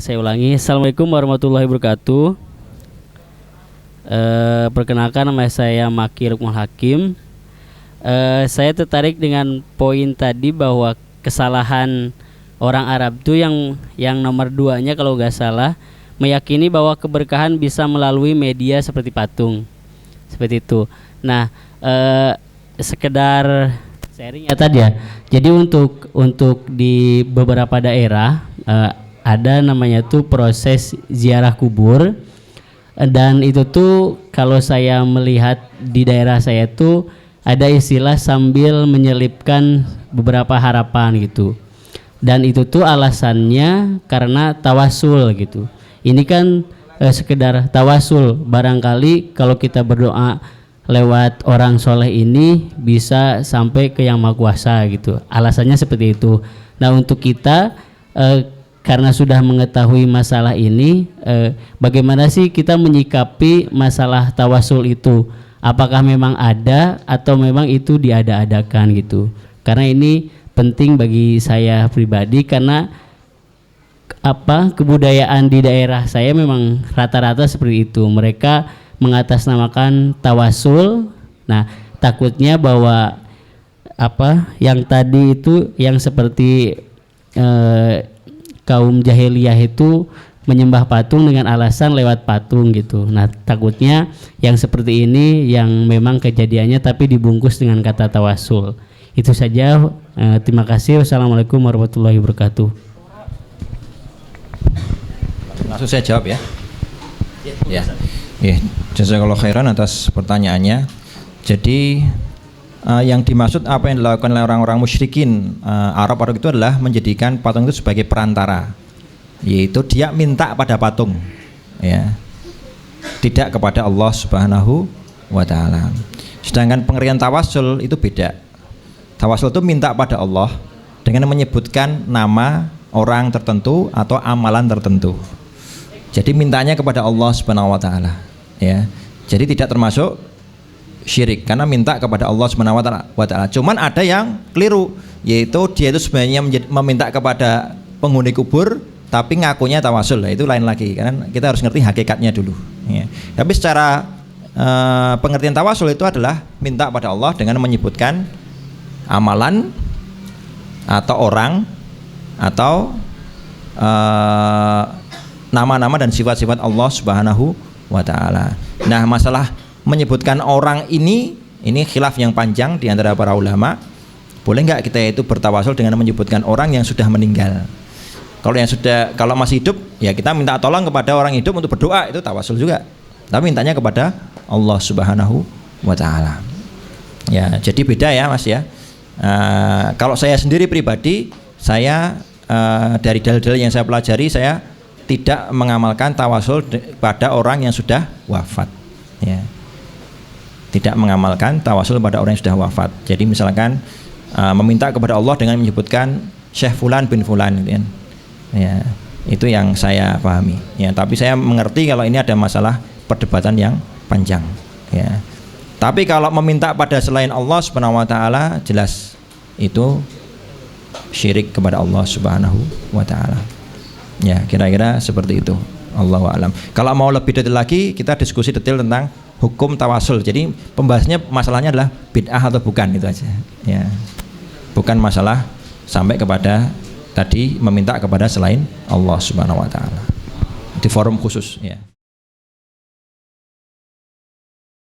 Saya ulangi. Assalamualaikum warahmatullahi wabarakatuh. Perkenalkan, nama saya Maki Lukman Hakim. Saya tertarik dengan poin tadi bahwa kesalahan orang Arab itu yang nomor 2-nya kalau nggak salah, meyakini bahwa keberkahan bisa melalui media seperti patung, seperti itu. Nah, sekedar sharing ya tadi ya. Jadi untuk di beberapa daerah ada namanya tuh proses ziarah kubur, dan itu tuh kalau saya melihat di daerah saya tuh ada istilah sambil menyelipkan beberapa harapan gitu, dan itu tuh alasannya karena tawasul gitu. Ini kan sekedar tawasul, barangkali kalau kita berdoa lewat orang soleh ini bisa sampai ke yang maha kuasa gitu, alasannya seperti itu. Nah, untuk kita karena sudah mengetahui masalah ini, bagaimana sih kita menyikapi masalah tawasul itu? Apakah memang ada atau memang itu diada-adakan gitu? Karena ini penting bagi saya pribadi, karena kebudayaan di daerah saya memang rata-rata seperti itu. Mereka mengatasnamakan tawasul. Nah, takutnya bahwa yang tadi itu yang seperti kaum jahiliyah itu menyembah patung dengan alasan lewat patung gitu. Nah, takutnya yang seperti ini yang memang kejadiannya tapi dibungkus dengan kata tawasul. Itu saja. Terima kasih. Wassalamualaikum warahmatullahi wabarakatuh. Langsung saya jawab ya. Ya. Jazakallahu khairan atas pertanyaannya. Jadi yang dimaksud apa yang dilakukan oleh orang-orang musyrikin Arab itu adalah menjadikan patung itu sebagai perantara, yaitu dia minta pada patung, ya, tidak kepada Allah Subhanahu wa Ta'ala. Sedangkan pengertian tawasul itu beda. Tawasul itu minta pada Allah dengan menyebutkan nama orang tertentu atau amalan tertentu. Jadi mintanya kepada Allah Subhanahu wa Ta'ala, ya. Jadi tidak termasuk syirik karena minta kepada Allah Subhanahu wa Ta'ala. Cuman ada yang keliru, yaitu dia itu sebenarnya meminta kepada penghuni kubur tapi ngakunya tawasul. Nah, itu lain lagi, karena kita harus ngerti hakikatnya dulu, ya. Tapi secara pengertian tawasul itu adalah minta pada Allah dengan menyebutkan amalan atau orang atau nama-nama dan sifat-sifat Allah Subhanahu wa Ta'ala. Nah, masalah menyebutkan orang ini khilaf yang panjang di antara para ulama. Boleh nggak kita itu bertawasul dengan menyebutkan orang yang sudah meninggal? Kalau masih hidup, ya kita minta tolong kepada orang hidup untuk berdoa, itu tawasul juga. Tapi mintanya kepada Allah Subhanahu wa Ta'ala. Ya, jadi beda ya, Mas ya. Kalau saya sendiri pribadi, saya dari dalil-dalil yang saya pelajari, saya tidak mengamalkan tawasul pada orang yang sudah wafat, ya. Tidak mengamalkan tawasul pada orang yang sudah wafat. Jadi misalkan meminta kepada Allah dengan menyebutkan Syekh Fulan bin Fulan, gitu kan. Ya, itu yang saya pahami. Ya, tapi saya mengerti kalau ini ada masalah perdebatan yang panjang, ya. Tapi kalau meminta pada selain Allah Subhanahu wa Ta'ala, jelas itu syirik kepada Allah Subhanahu wa Ta'ala. Ya, kira-kira seperti itu. Allahu a'lam. Kalau mau lebih detail lagi, kita diskusi detail tentang hukum tawasul. Jadi pembahasannya, masalahnya adalah bid'ah atau bukan, itu aja, ya. Bukan masalah sampai kepada tadi meminta kepada selain Allah Subhanahu wa Ta'ala di forum khusus, ya.